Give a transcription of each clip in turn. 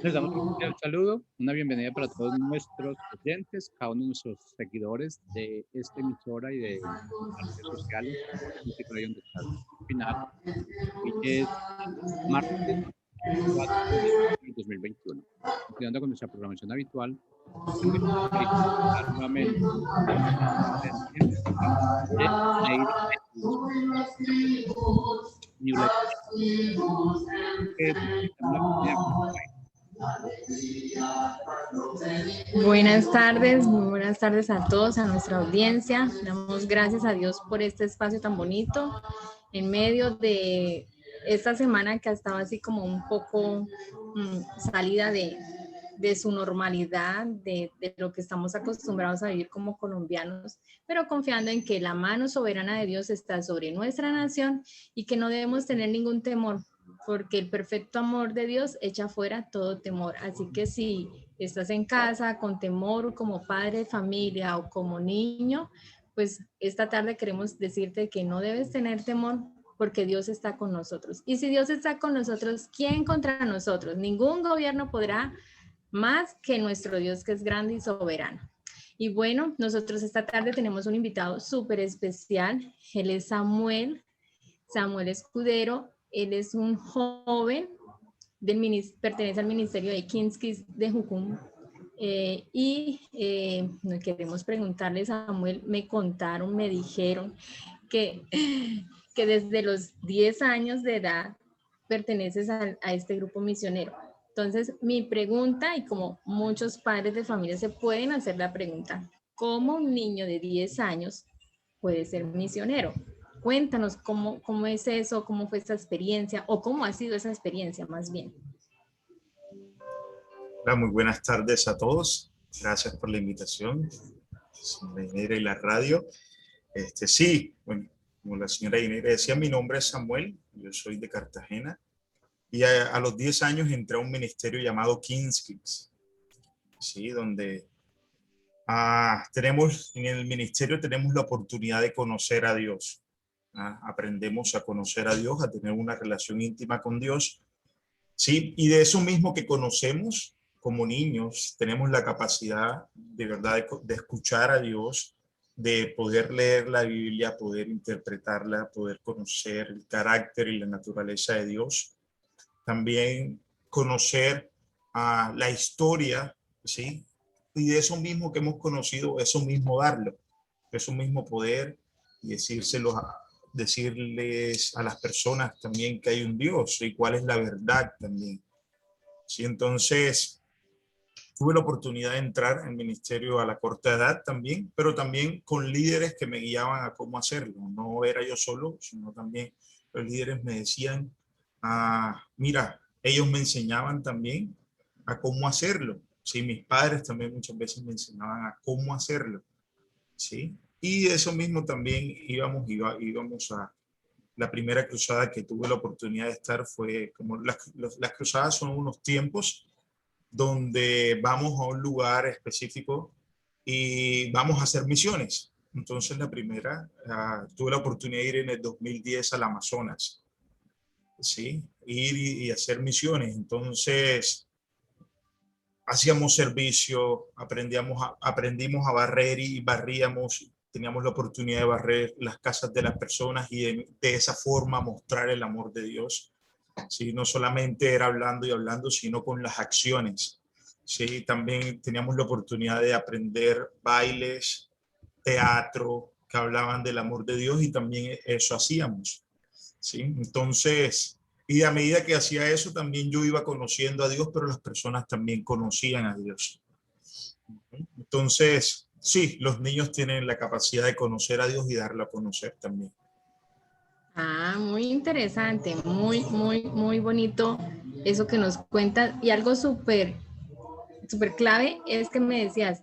Les damos un cordial saludo, una bienvenida para todos nuestros oyentes, cada uno de nuestros seguidores de esta emisora y de las redes sociales, música ahí donde estás final. Hoy es martes 4 de enero del 2021. Continuando con nuestra programación habitual, tengo el placer de presentar nuevamente a nuestra presencia de Neira Jesús, New Life que damos la bienvenida a Buenas tardes, muy buenas tardes a todos, a nuestra audiencia. Damos gracias a Dios por este espacio tan bonito en medio de esta semana que ha estado así como un poco salida de su normalidad, de lo que estamos acostumbrados a vivir como colombianos, pero confiando en que la mano soberana de Dios está sobre nuestra nación y que no debemos tener ningún temor, porque el perfecto amor de Dios echa fuera todo temor. Así que si estás en casa con temor como padre de familia o como niño, pues esta tarde queremos decirte que no debes tener temor porque Dios está con nosotros. Y si Dios está con nosotros, ¿quién contra nosotros? Ningún gobierno podrá más que nuestro Dios, que es grande y soberano. Y bueno, nosotros esta tarde tenemos un invitado súper especial. Él es Samuel Escudero. Él es un joven, pertenece al ministerio de King's Kids de Jucum. Queremos preguntarle, Samuel, me dijeron que desde los 10 años de edad perteneces a este grupo misionero. Entonces, mi pregunta, y como muchos padres de familia se pueden hacer la pregunta, ¿cómo un niño de 10 años puede ser misionero? Cuéntanos cómo es eso, cómo fue esta experiencia, o cómo ha sido esa experiencia más bien. Hola, muy buenas tardes a todos. Gracias por la invitación, señora Ineira y la radio. Sí, bueno, como la señora Ineira decía, mi nombre es Samuel, yo soy de Cartagena. Y a los 10 años entré a un ministerio llamado King's Kids, ¿sí? Donde en el ministerio tenemos la oportunidad de conocer a Dios. Aprendemos a conocer a Dios, a tener una relación íntima con Dios, ¿sí? Y de eso mismo que conocemos como niños, tenemos la capacidad de verdad de escuchar a Dios, de poder leer la Biblia, poder interpretarla, poder conocer el carácter y la naturaleza de Dios. También conocer la historia, ¿sí? Y de eso mismo que hemos conocido, eso mismo darlo, eso mismo poder y decirles a las personas también que hay un Dios y cuál es la verdad también. ¿Sí? Entonces, tuve la oportunidad de entrar en el ministerio a la corta edad también, pero también con líderes que me guiaban a cómo hacerlo. No era yo solo, sino también los líderes me decían, mira, ellos me enseñaban también a cómo hacerlo. Sí, mis padres también muchas veces me enseñaban a cómo hacerlo. Sí, y eso mismo también íbamos a la primera cruzada que tuve la oportunidad de estar fue como las cruzadas son unos tiempos donde vamos a un lugar específico y vamos a hacer misiones. Entonces la primera, tuve la oportunidad de ir en el 2010 al Amazonas, ¿sí? Ir y hacer misiones. Entonces hacíamos servicio, aprendimos a barrer y barríamos, teníamos la oportunidad de barrer las casas de las personas y de esa forma mostrar el amor de Dios. ¿Sí? No solamente era hablando y hablando, sino con las acciones. ¿Sí? También teníamos la oportunidad de aprender bailes, teatro, que hablaban del amor de Dios y también eso hacíamos. ¿Sí? Entonces, y a medida que hacía eso, también yo iba conociendo a Dios, pero las personas también conocían a Dios. Entonces, sí, los niños tienen la capacidad de conocer a Dios y darlo a conocer también. Muy interesante, muy bonito eso que nos cuentas. Y algo súper clave es que me decías,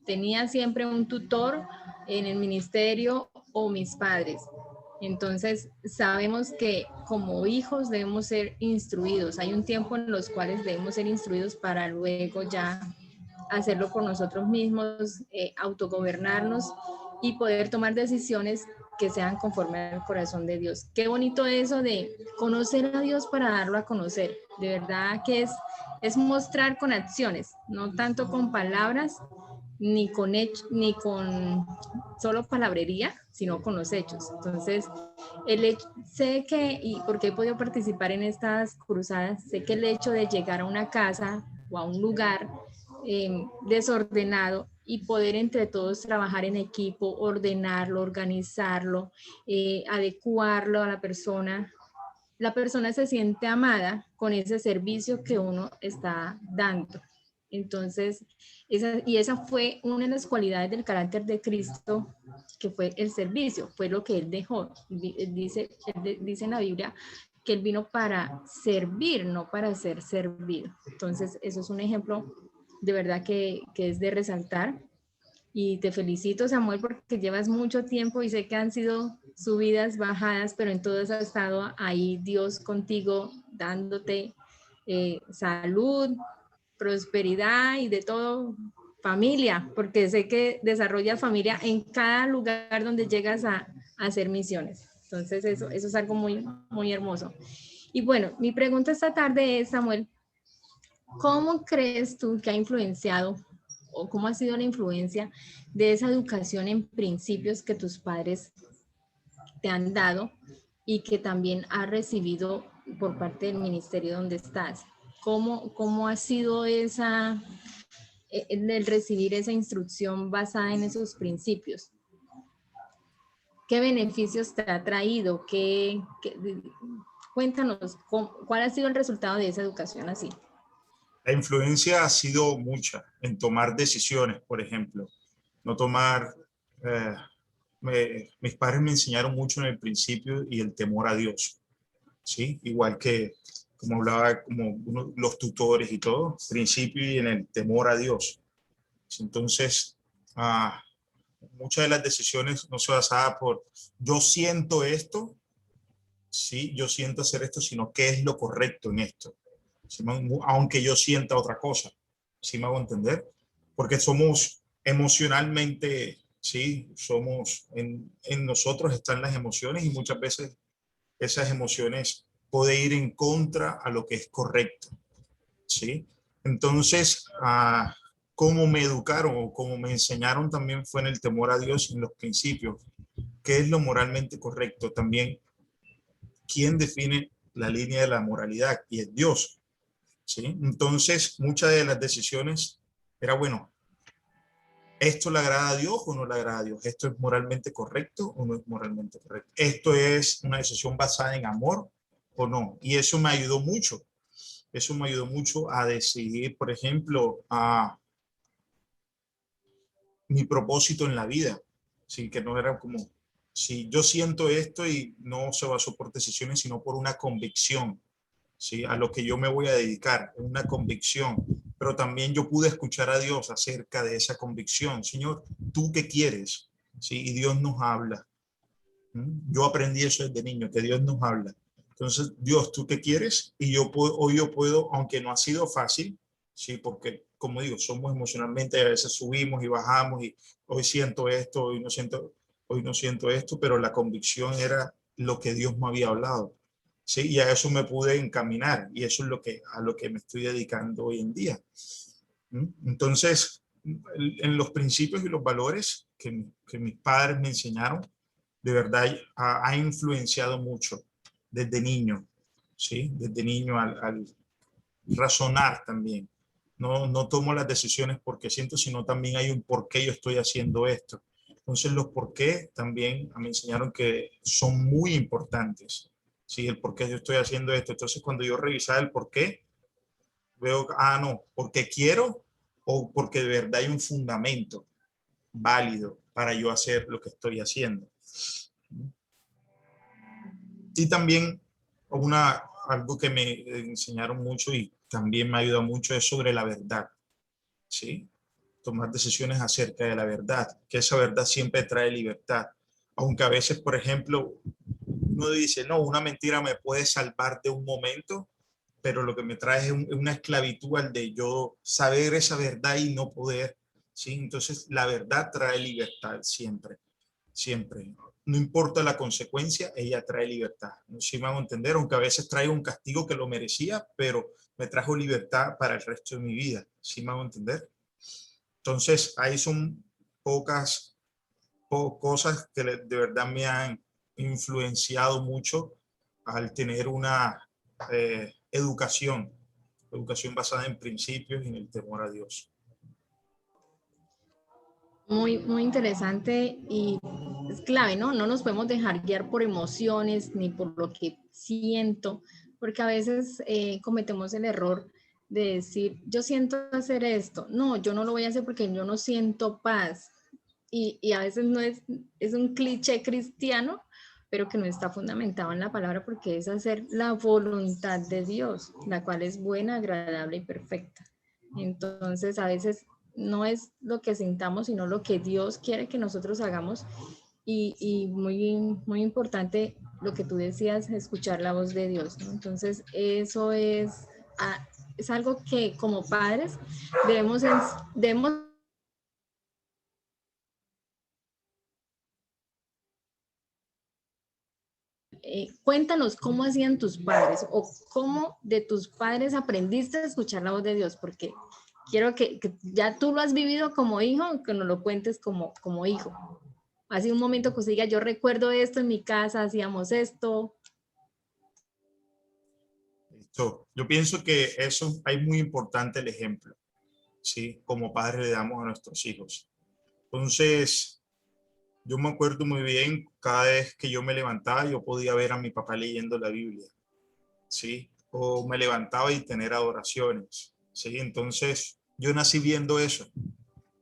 tenía siempre un tutor en el ministerio o mis padres. Entonces, sabemos que como hijos debemos ser instruidos. Hay un tiempo en los cuales debemos ser instruidos para luego ya hacerlo por nosotros mismos, autogobernarnos y poder tomar decisiones que sean conforme al corazón de Dios. Qué bonito eso de conocer a Dios para darlo a conocer. De verdad que es mostrar con acciones, no tanto con palabras, ni con ni con solo palabrería, sino con los hechos. Entonces, sé que, y porque he podido participar en estas cruzadas, sé que el hecho de llegar a una casa o a un lugar desordenado y poder entre todos trabajar en equipo, ordenarlo, organizarlo, adecuarlo a la persona se siente amada con ese servicio que uno está dando. Entonces, esa fue una de las cualidades del carácter de Cristo, que fue el servicio, fue lo que Él dejó. Dice en la Biblia que Él vino para servir, no para ser servido. Entonces, eso es un ejemplo de verdad que es de resaltar. Y te felicito, Samuel, porque llevas mucho tiempo y sé que han sido subidas, bajadas, pero en todo eso ha estado ahí Dios contigo, dándote salud, prosperidad y de todo, familia, porque sé que desarrollas familia en cada lugar donde llegas a hacer misiones. Entonces eso es algo muy, muy hermoso. Y bueno, mi pregunta esta tarde es, Samuel, ¿cómo crees tú que ha influenciado o cómo ha sido la influencia de esa educación en principios que tus padres te han dado y que también has recibido por parte del ministerio donde estás? ¿Cómo ha sido el recibir esa instrucción basada en esos principios? ¿Qué beneficios te ha traído? Cuéntanos, ¿cuál ha sido el resultado de esa educación así? La influencia ha sido mucha en tomar decisiones, por ejemplo. No tomar... mis padres me enseñaron mucho en el principio y el temor a Dios, ¿sí? Igual que, como hablaba, los tutores y todo, principio y en el temor a Dios. Entonces, muchas de las decisiones no se basaban por yo siento esto, sí, yo siento hacer esto, sino qué es lo correcto en esto, ¿sí? Aunque yo sienta otra cosa, ¿sí me hago entender? Porque somos emocionalmente, sí, en nosotros están las emociones y muchas veces esas emociones pueden ir en contra a lo que es correcto, ¿sí? Entonces, cómo me educaron o cómo me enseñaron también fue en el temor a Dios en los principios. ¿Qué es lo moralmente correcto? También, ¿quién define la línea de la moralidad? Y es Dios, ¿sí? Entonces, muchas de las decisiones era, bueno, ¿esto le agrada a Dios o no le agrada a Dios? ¿Esto es moralmente correcto o no es moralmente correcto? ¿Esto es una decisión basada en amor o no? Y eso me ayudó mucho. Eso me ayudó mucho a decidir, por ejemplo, mi propósito en la vida. Sí, que no era como, si yo siento esto y no se basó por decisiones, sino por una convicción, ¿sí? A lo que yo me voy a dedicar, una convicción. Pero también yo pude escuchar a Dios acerca de esa convicción. Señor, ¿tú qué quieres? ¿Sí? Y Dios nos habla. Yo aprendí eso desde niño, que Dios nos habla. Entonces, Dios, ¿tú qué quieres? Y hoy yo puedo, aunque no ha sido fácil, sí, porque como digo, somos emocionalmente, a veces subimos y bajamos y hoy siento esto, hoy no siento esto, pero la convicción era lo que Dios me había hablado. Sí, y a eso me pude encaminar y eso es a lo que me estoy dedicando hoy en día. Entonces, en los principios y los valores que mis padres me enseñaron, de verdad ha influenciado mucho desde niño, ¿sí? Desde niño al razonar también. No tomo las decisiones porque siento, sino también hay un por qué yo estoy haciendo esto. Entonces los por qué también me enseñaron que son muy importantes, ¿sí? El por qué yo estoy haciendo esto. Entonces cuando yo revisaba el por qué, veo, no, porque quiero o porque de verdad hay un fundamento válido para yo hacer lo que estoy haciendo. Y también algo que me enseñaron mucho y también me ayuda mucho es sobre la verdad, ¿sí? Tomar decisiones acerca de la verdad, que esa verdad siempre trae libertad. Aunque a veces, por ejemplo, uno dice, no, una mentira me puede salvar de un momento, pero lo que me trae es una esclavitud al de yo saber esa verdad y no poder, ¿sí? Entonces, la verdad trae libertad siempre, siempre. no importa la consecuencia, ella trae libertad. ¿No? Si me hago entender, aunque a veces trae un castigo que lo merecía, pero me trajo libertad para el resto de mi vida. ¿Sí me hago entender? Entonces, ahí son pocas cosas que de verdad me han influenciado mucho al tener una educación basada en principios y en el temor a Dios. Muy, muy interesante y es clave, ¿no? No nos podemos dejar guiar por emociones ni por lo que siento, porque a veces cometemos el error de decir, yo siento hacer esto. No, yo no lo voy a hacer porque yo no siento paz. Y a veces no es un cliché cristiano, pero que no está fundamentado en la palabra porque es hacer la voluntad de Dios, la cual es buena, agradable y perfecta. Entonces, a veces no es lo que sintamos, sino lo que Dios quiere que nosotros hagamos. Y muy, muy importante lo que tú decías, escuchar la voz de Dios, ¿no? Entonces, eso es algo que como padres debemos cuéntanos cómo hacían tus padres o cómo de tus padres aprendiste a escuchar la voz de Dios, porque quiero que ya tú lo has vivido como hijo, que nos lo cuentes como hijo. Así un momento que usted diga, yo recuerdo esto en mi casa, hacíamos esto. Yo pienso que eso es muy importante el ejemplo, ¿sí? Como padres le damos a nuestros hijos. Entonces, yo me acuerdo muy bien, cada vez que yo me levantaba, yo podía ver a mi papá leyendo la Biblia, ¿sí? O me levantaba y tener adoraciones, ¿sí? Entonces, yo nací viendo eso,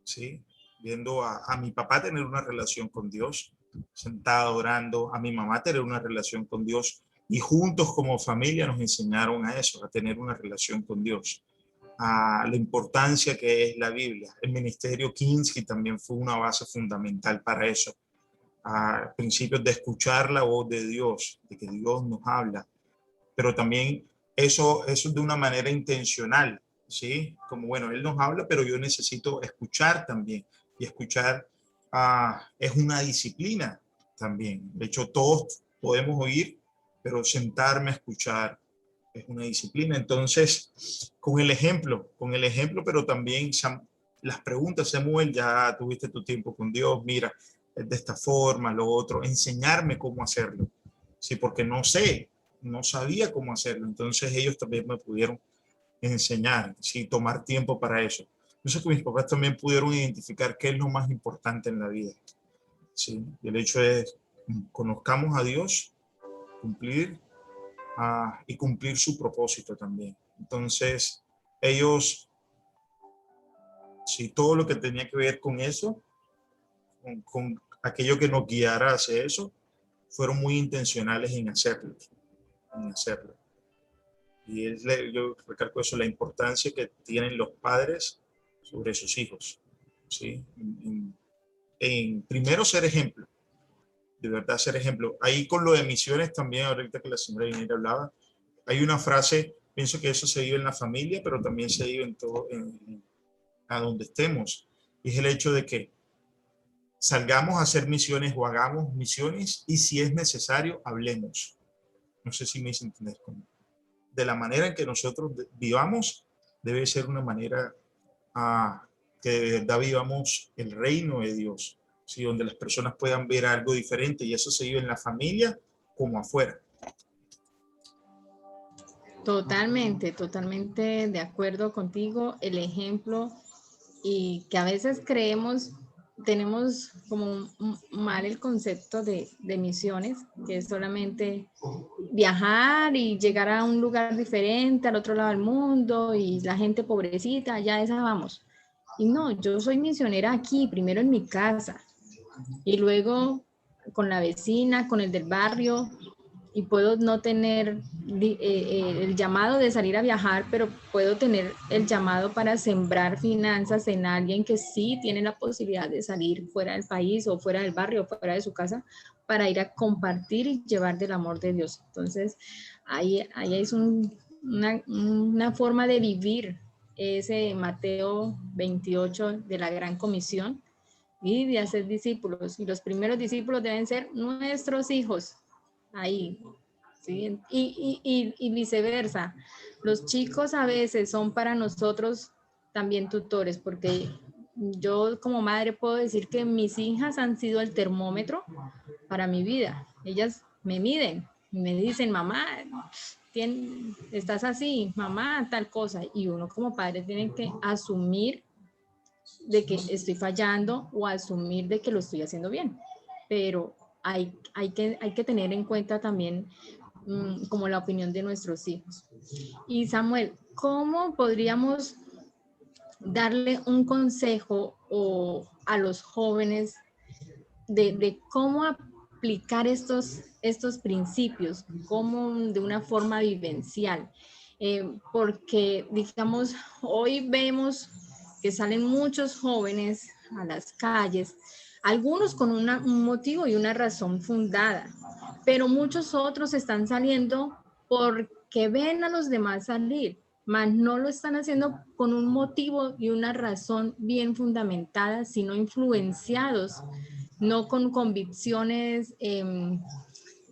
¿sí? Viendo a mi papá tener una relación con Dios, sentado orando, a mi mamá tener una relación con Dios, y juntos como familia nos enseñaron a eso, a tener una relación con Dios, a la importancia que es la Biblia. El ministerio Kinsky también fue una base fundamental para eso, a principios de escuchar la voz de Dios, de que Dios nos habla, pero también eso de una manera intencional, ¿sí? Como, bueno, Él nos habla, pero yo necesito escuchar también, y escuchar es una disciplina también. De hecho, todos podemos oír, pero sentarme a escuchar es una disciplina. Entonces, con el ejemplo, pero también las preguntas, Samuel, ya tuviste tu tiempo con Dios, mira, es de esta forma, lo otro, enseñarme cómo hacerlo. Sí, porque no sabía cómo hacerlo. Entonces ellos también me pudieron enseñar, sí, tomar tiempo para eso. Yo que mis papás también pudieron identificar qué es lo más importante en la vida. Sí, y el hecho es conozcamos a Dios, cumplir y cumplir su propósito también. Entonces, ellos, sí, todo lo que tenía que ver con eso, con aquello que nos guiara hacia eso, fueron muy intencionales en hacerlo. Y yo recalco eso, la importancia que tienen los padres sobre sus hijos. ¿Sí? En primero ser ejemplo, de verdad ser ejemplo. Ahí con lo de misiones también, ahorita que la señora Inés hablaba, hay una frase, pienso que eso se vive en la familia, pero también se vive en todo, a donde estemos. Y es el hecho de que salgamos a hacer misiones o hagamos misiones y si es necesario, hablemos. No sé si me hice entender conmigo. De la manera en que nosotros vivamos, debe ser una manera que de verdad vivamos el reino de Dios, ¿sí? Donde las personas puedan ver algo diferente y eso se vive en la familia como afuera. Totalmente, totalmente de acuerdo contigo. El ejemplo y que a veces tenemos como mal el concepto de misiones, que es solamente viajar y llegar a un lugar diferente, al otro lado del mundo, y la gente pobrecita, ya esa vamos. Y no, yo soy misionera aquí, primero en mi casa, y luego con la vecina, con el del barrio, y puedo no tener el llamado de salir a viajar, pero puedo tener el llamado para sembrar finanzas en alguien que sí tiene la posibilidad de salir fuera del país o fuera del barrio o fuera de su casa para ir a compartir y llevar del amor de Dios. Entonces, ahí es una forma de vivir ese Mateo 28 de la Gran Comisión, y de hacer discípulos. Y los primeros discípulos deben ser nuestros hijos, ahí. ¿Sí? Y viceversa. Los chicos a veces son para nosotros también tutores, porque yo como madre puedo decir que mis hijas han sido el termómetro para mi vida. Ellas me miden, me dicen, mamá, estás así, mamá, tal cosa. Y uno como padre tiene que asumir de que estoy fallando o asumir de que lo estoy haciendo bien. Pero hay que tener en cuenta también como la opinión de nuestros hijos. Y Samuel, ¿cómo podríamos darle un consejo a los jóvenes de cómo aplicar estos principios, como de una forma vivencial? Porque, digamos, hoy vemos que salen muchos jóvenes a las calles, algunos con un motivo y una razón fundada, pero muchos otros están saliendo porque ven a los demás salir, mas no lo están haciendo con un motivo y una razón bien fundamentada, sino influenciados, no con convicciones,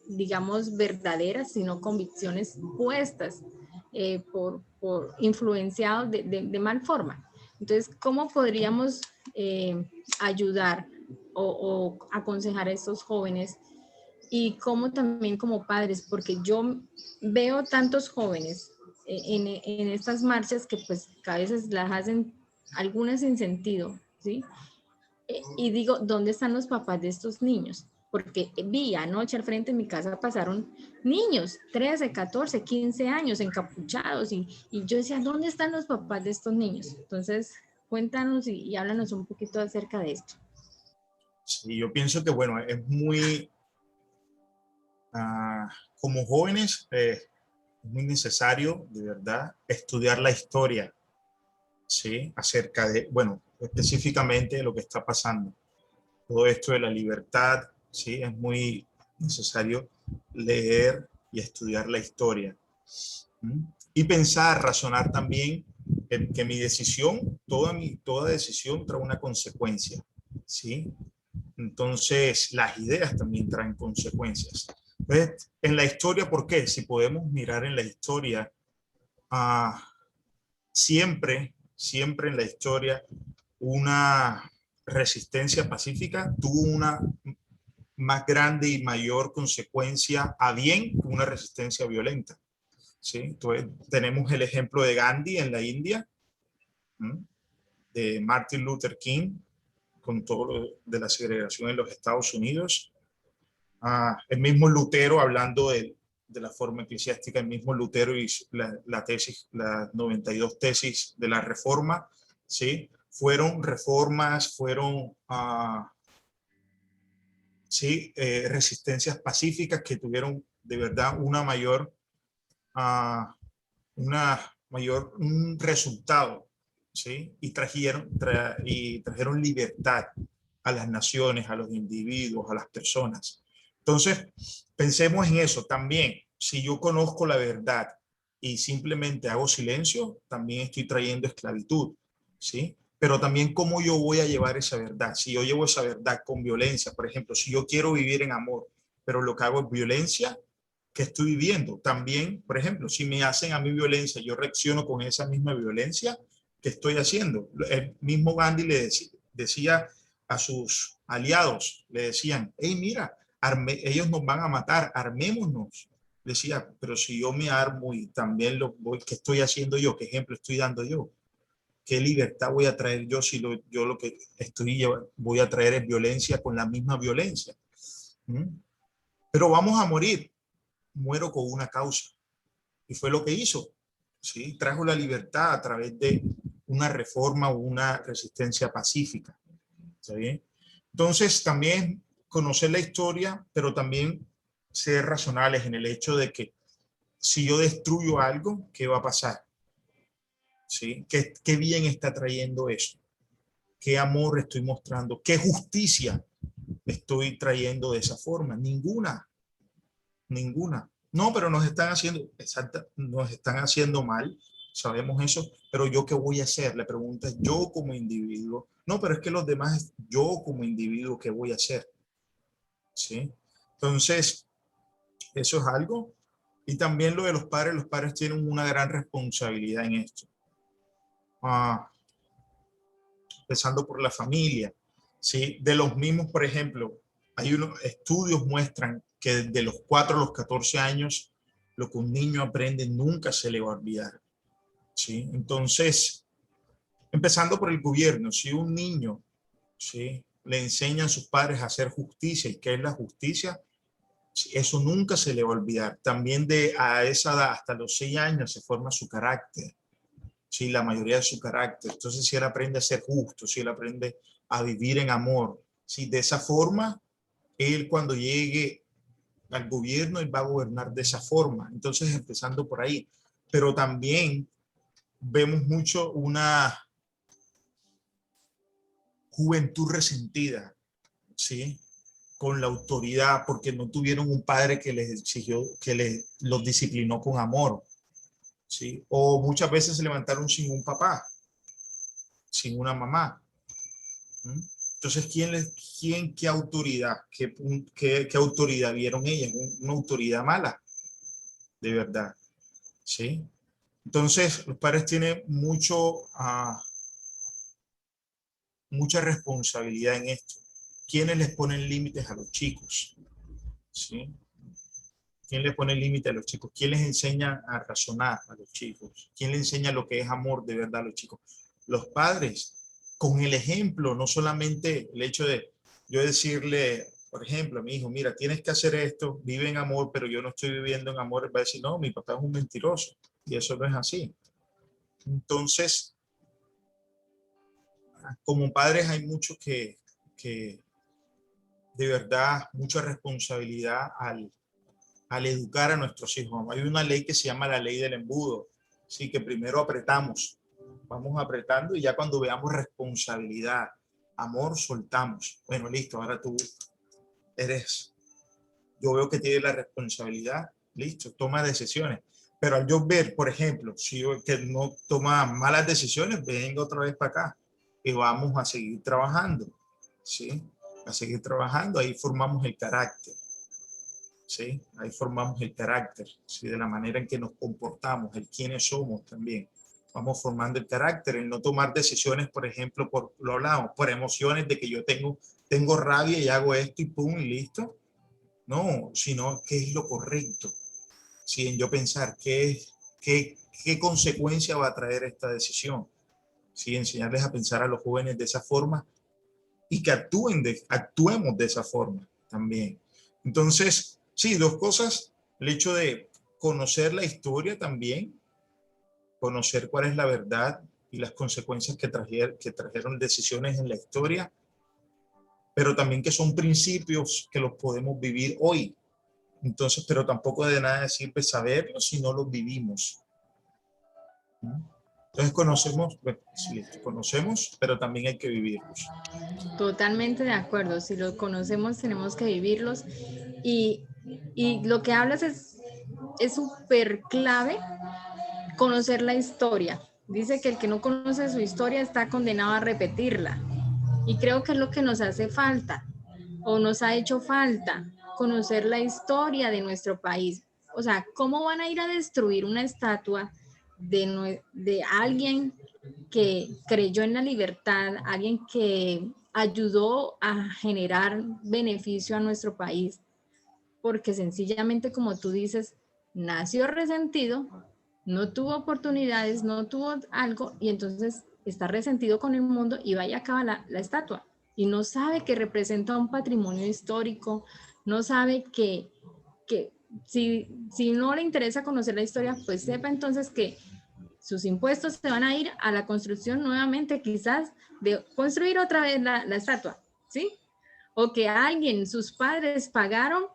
digamos, verdaderas, sino convicciones puestas por influenciados de mal forma. Entonces, ¿cómo podríamos ayudar o aconsejar a estos jóvenes? Y cómo también como padres, porque yo veo tantos jóvenes en estas marchas que pues a veces las hacen algunas sin sentido, ¿sí? Y digo, ¿dónde están los papás de estos niños? Porque vi anoche al frente de mi casa pasaron niños, 13, 14, 15 años, encapuchados, y yo decía, ¿dónde están los papás de estos niños? Entonces, cuéntanos y háblanos un poquito acerca de esto. Sí, yo pienso que, bueno, es muy, como jóvenes, es muy necesario, de verdad, estudiar la historia, ¿sí? Acerca de, bueno, específicamente de lo que está pasando. Todo esto de la libertad, ¿sí? Es muy necesario leer y estudiar la historia. Y pensar, razonar también que mi decisión, toda decisión trae una consecuencia, ¿sí? Entonces, las ideas también traen consecuencias. Entonces, en la historia, ¿por qué? Si podemos mirar en la historia, siempre en la historia, una resistencia pacífica tuvo una más grande y mayor consecuencia a bien que una resistencia violenta. ¿Sí? Entonces, tenemos el ejemplo de Gandhi en la India, de Martin Luther King, con todo lo de la segregación en los Estados Unidos. El mismo Lutero, hablando de la forma eclesiástica, el mismo Lutero y las 92 tesis de la Reforma, ¿sí? Fueron reformas, fueron ¿sí? Resistencias pacíficas que tuvieron de verdad un resultado, ¿sí? Y trajeron libertad a las naciones, a los individuos, a las personas. Entonces, pensemos en eso también. Si yo conozco la verdad y simplemente hago silencio, también estoy trayendo esclavitud, ¿sí? Pero también cómo yo voy a llevar esa verdad. Si yo llevo esa verdad con violencia, por ejemplo, si yo quiero vivir en amor, pero lo que hago es violencia, que estoy viviendo. También, por ejemplo, si me hacen a mí violencia, yo reacciono con esa misma violencia que estoy haciendo. El mismo Gandhi le decía a sus aliados, le decían, hey, mira, ellos nos van a matar, armémonos. Decía, pero si yo me armo y también ¿qué estoy haciendo yo? ¿Qué ejemplo estoy dando yo? ¿Qué libertad voy a traer yo si yo lo que voy a traer es violencia con la misma violencia? Pero vamos a morir. Muero con una causa. Y fue lo que hizo. ¿Sí? Trajo la libertad a través de una reforma o una resistencia pacífica. ¿Está bien? Entonces, también conocer la historia, pero también ser racionales en el hecho de que si yo destruyo algo, ¿qué va a pasar? ¿Sí? ¿Qué bien está trayendo eso? ¿Qué amor estoy mostrando? ¿Qué justicia estoy trayendo de esa forma? Ninguna. No, pero nos están haciendo mal, sabemos eso, pero ¿yo qué voy a hacer? La pregunta es, yo como individuo, No, pero es que los demás, yo como individuo, ¿qué voy a hacer? ¿Sí? Entonces, eso es algo. Y también lo de los padres tienen una gran responsabilidad en esto. Empezando por la familia, ¿sí? De los mismos, por ejemplo, hay unos estudios muestran que desde los 4 a los 14 años, lo que un niño aprende nunca se le va a olvidar, ¿sí? Entonces, empezando por el gobierno, si un niño, ¿sí?, le enseñan a sus padres a hacer justicia y qué es la justicia, eso nunca se le va a olvidar. También a esa edad, hasta los 6 años, se forma su carácter. Sí, la mayoría de su carácter. Entonces, si él aprende a ser justo, si él aprende a vivir en amor, si de esa forma, él cuando llegue al gobierno, él va a gobernar de esa forma. Entonces, empezando por ahí. Pero también vemos mucho una juventud resentida, ¿sí?, con la autoridad, porque no tuvieron un padre que les exigió, que los disciplinó con amor, ¿sí? O muchas veces se levantaron sin un papá, sin una mamá. Entonces, qué autoridad, qué autoridad vieron ellas? Una autoridad mala, de verdad, ¿sí? Entonces, los padres tienen mucha responsabilidad en esto. ¿Quiénes les ponen límites a los chicos? ¿Sí? ¿Quién les pone límite a los chicos? ¿Quién les enseña a razonar a los chicos? ¿Quién les enseña lo que es amor de verdad a los chicos? Los padres, con el ejemplo, no solamente el hecho de yo decirle, por ejemplo, a mi hijo, mira, tienes que hacer esto, vive en amor, pero yo no estoy viviendo en amor. Él va a decir, no, mi papá es un mentiroso. Y eso no es así. Entonces, como padres hay mucho que de verdad, mucha responsabilidad al educar a nuestros hijos. Hay una ley que se llama la ley del embudo, sí, que primero apretamos, vamos apretando y ya cuando veamos responsabilidad, amor, soltamos. Bueno, listo, ahora yo veo que tienes la responsabilidad, listo, toma decisiones. Pero al yo ver, por ejemplo, si yo que no toma malas decisiones, venga otra vez para acá y vamos a seguir trabajando, ¿sí? A seguir trabajando, ahí formamos el carácter. ¿Sí? Ahí formamos el carácter, ¿sí? De la manera en que nos comportamos, el quiénes somos también. Vamos formando el carácter, el no tomar decisiones, por ejemplo, lo hablamos, por emociones de que yo tengo rabia y hago esto y pum, y listo. No, sino qué es lo correcto. Sí, en yo pensar qué consecuencia va a traer esta decisión. Sí, enseñarles a pensar a los jóvenes de esa forma y que actuemos de esa forma también. Entonces, sí, dos cosas. El hecho de conocer la historia también, conocer cuál es la verdad y las consecuencias que trajeron decisiones en la historia, pero también que son principios que los podemos vivir hoy. Entonces, pero tampoco de nada sirve saberlos si no los vivimos. Entonces conocemos, pero también hay que vivirlos. Totalmente de acuerdo. Si los conocemos, tenemos que vivirlos. Y lo que hablas es súper clave, conocer la historia. Dice que el que no conoce su historia está condenado a repetirla. Y creo que es lo que nos hace falta, o nos ha hecho falta, conocer la historia de nuestro país. O sea, ¿cómo van a ir a destruir una estatua de alguien que creyó en la libertad, alguien que ayudó a generar beneficio a nuestro país? Porque sencillamente, como tú dices, nació resentido, no tuvo oportunidades, no tuvo algo, y entonces está resentido con el mundo y vaya acaba la estatua. Y no sabe que representa un patrimonio histórico, no sabe que si no le interesa conocer la historia, pues sepa entonces que sus impuestos se van a ir a la construcción nuevamente, quizás, de construir otra vez la estatua, ¿sí? O que alguien, sus padres pagaron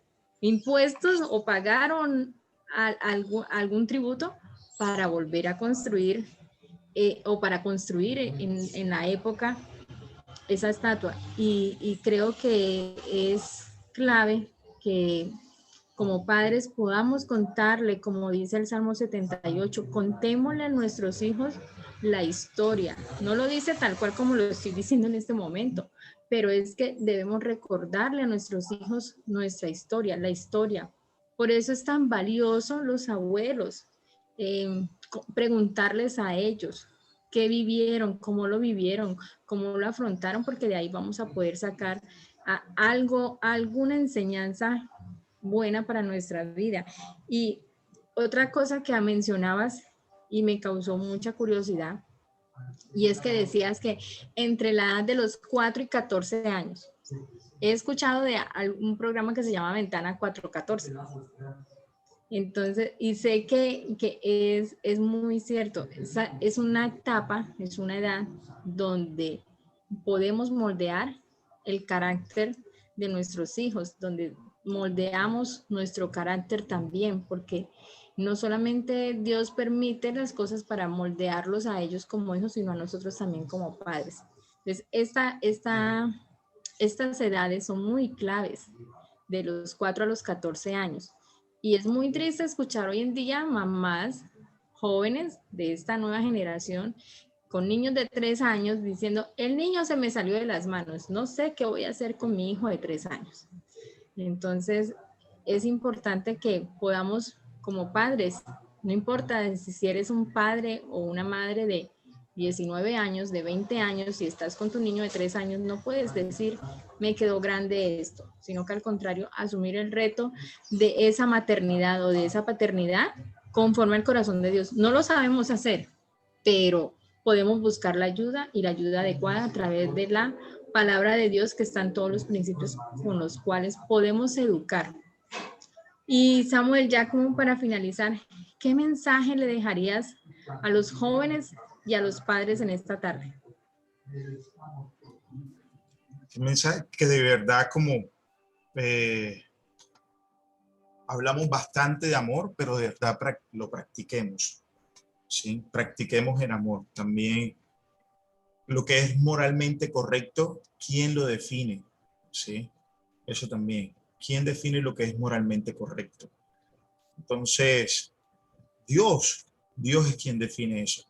impuestos o pagaron algún tributo para volver a construir o para construir en la época esa estatua. Y creo que es clave que como padres podamos contarle, como dice el Salmo 78, contémosle a nuestros hijos la historia. No lo dice tal cual como lo estoy diciendo en este momento, pero es que debemos recordarle a nuestros hijos nuestra historia, la historia. Por eso es tan valioso los abuelos, preguntarles a ellos qué vivieron, cómo lo afrontaron, porque de ahí vamos a poder sacar alguna enseñanza buena para nuestra vida. Y otra cosa que mencionabas y me causó mucha curiosidad, y es que decías que entre la edad de los 4 y 14 años, he escuchado de un programa que se llama Ventana 414. Entonces, y sé que es muy cierto, es una etapa, es una edad donde podemos moldear el carácter de nuestros hijos, donde moldeamos nuestro carácter también, porque no solamente Dios permite las cosas para moldearlos a ellos como hijos, sino a nosotros también como padres. Entonces, estas edades son muy claves, de los 4 a los 14 años. Y es muy triste escuchar hoy en día mamás jóvenes de esta nueva generación con niños de 3 años diciendo, el niño se me salió de las manos, no sé qué voy a hacer con mi hijo de 3 años. Entonces, es importante que podamos, como padres, no importa si eres un padre o una madre de 19 años, de 20 años, si estás con tu niño de 3 años, no puedes decir, me quedó grande esto, sino que al contrario, asumir el reto de esa maternidad o de esa paternidad conforme al corazón de Dios. No lo sabemos hacer, pero podemos buscar la ayuda y la ayuda adecuada a través de la palabra de Dios, que están todos los principios con los cuales podemos educar. Y Samuel, ya como para finalizar, ¿qué mensaje le dejarías a los jóvenes y a los padres en esta tarde? Un mensaje que de verdad como hablamos bastante de amor, pero de verdad lo practiquemos, ¿sí? Practiquemos el amor. También lo que es moralmente correcto, ¿quién lo define? ¿Sí? Eso también. ¿Quién define lo que es moralmente correcto? Entonces, Dios es quien define eso.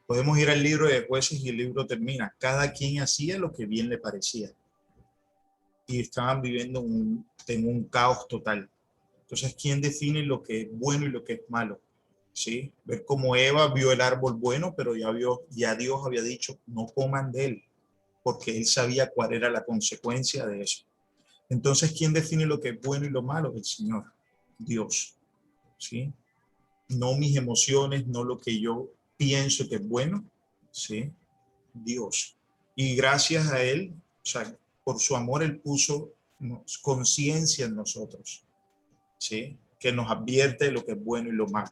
Podemos ir al libro de Jueces y el libro termina. Cada quien hacía lo que bien le parecía. Y estaban viviendo en un caos total. Entonces, ¿quién define lo que es bueno y lo que es malo? ¿Sí? Ver cómo Eva vio el árbol bueno, pero ya Dios había dicho, no coman de él, porque él sabía cuál era la consecuencia de eso. Entonces, ¿quién define lo que es bueno y lo malo? El Señor, Dios. ¿Sí? No mis emociones, no lo que yo pienso que es bueno, ¿sí? Dios. Y gracias a Él, o sea, por su amor, Él puso conciencia en nosotros, ¿sí? Que nos advierte de lo que es bueno y lo malo.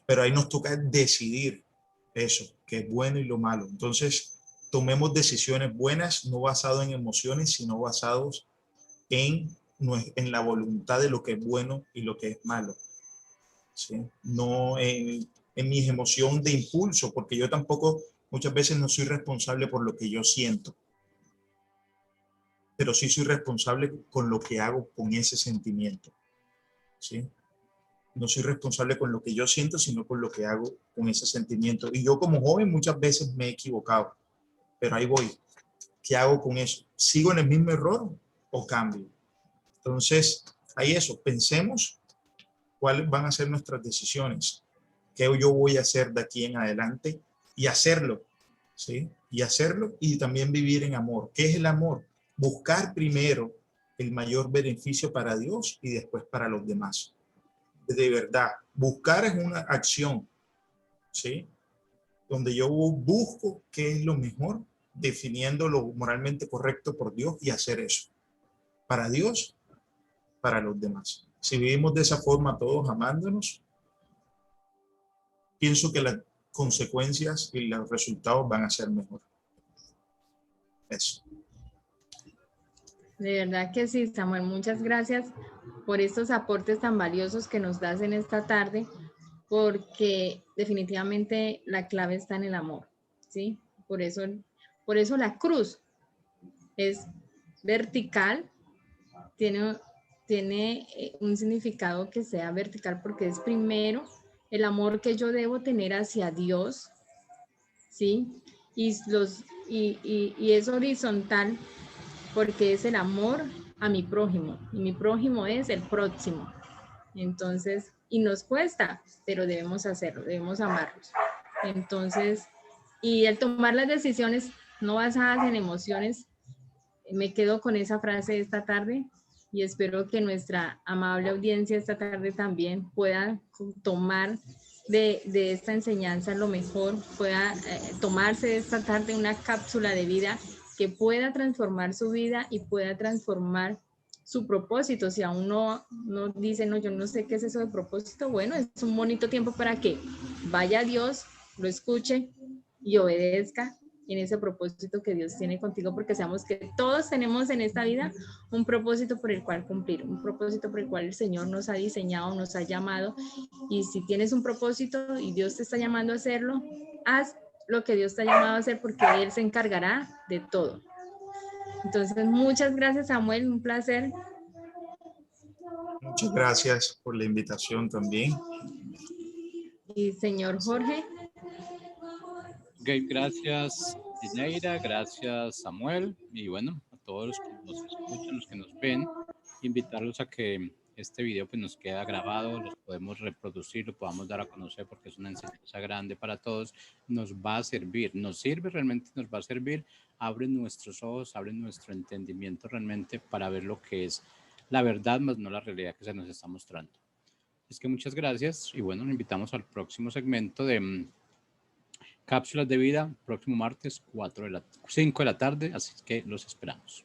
Pero ahí nos toca decidir eso, que es bueno y lo malo. Entonces, tomemos decisiones buenas, no basadas en emociones, sino basados en la voluntad de lo que es bueno y lo que es malo. ¿Sí? No en mis emociones de impulso, porque yo tampoco muchas veces no soy responsable por lo que yo siento, pero sí soy responsable con lo que hago con ese sentimiento. ¿Sí? No soy responsable con lo que yo siento, sino con lo que hago con ese sentimiento. Y yo como joven muchas veces me he equivocado, pero ahí voy. ¿Qué hago con eso? ¿Sigo en el mismo error o cambio? Entonces, ahí eso, pensemos cuáles van a ser nuestras decisiones, qué yo voy a hacer de aquí en adelante y hacerlo, ¿sí? Y hacerlo y también vivir en amor. ¿Qué es el amor? Buscar primero el mayor beneficio para Dios y después para los demás. De verdad, buscar es una acción, ¿sí? Donde yo busco qué es lo mejor, definiendo lo moralmente correcto por Dios y hacer eso. Para Dios, para los demás. Si vivimos de esa forma todos amándonos, pienso que las consecuencias y los resultados van a ser mejor. Eso. De verdad que sí, Samuel, muchas gracias por estos aportes tan valiosos que nos das en esta tarde, porque definitivamente la clave está en el amor, ¿sí? Por eso la cruz es vertical, tiene tiene un significado que sea vertical porque es primero el amor que yo debo tener hacia Dios, ¿sí? Y es horizontal porque es el amor a mi prójimo, y mi prójimo es el próximo. Entonces, y nos cuesta, pero debemos hacerlo, debemos amarlos. Entonces, y el tomar las decisiones no basadas en emociones, me quedo con esa frase esta tarde y espero que nuestra amable audiencia esta tarde también pueda tomar de esta enseñanza lo mejor, pueda tomarse de esta tarde una cápsula de vida que pueda transformar su vida y pueda transformar su propósito. Si aún no dice, no, yo no sé qué es eso de propósito, bueno, es un bonito tiempo para que vaya a Dios, lo escuche y obedezca en ese propósito que Dios tiene contigo, porque sabemos que todos tenemos en esta vida un propósito por el cual cumplir, un propósito por el cual el Señor nos ha diseñado, nos ha llamado, y si tienes un propósito y Dios te está llamando a hacerlo, haz lo que Dios te ha llamado a hacer porque Él se encargará de todo. Entonces, muchas gracias, Samuel, un placer. Muchas gracias por la invitación también. Y señor Jorge. Ok, gracias Gineira, gracias Samuel, y bueno, a todos los que nos escuchan, los que nos ven, invitarlos a que este video pues nos queda grabado, los podemos reproducir, lo podamos dar a conocer porque es una enseñanza grande para todos, nos va a servir, nos sirve realmente, nos va a servir, abre nuestros ojos, abre nuestro entendimiento realmente para ver lo que es la verdad, más no la realidad que se nos está mostrando. Es que muchas gracias y bueno, nos invitamos al próximo segmento de Cápsulas de Vida, próximo martes, 5 de la tarde, así que los esperamos.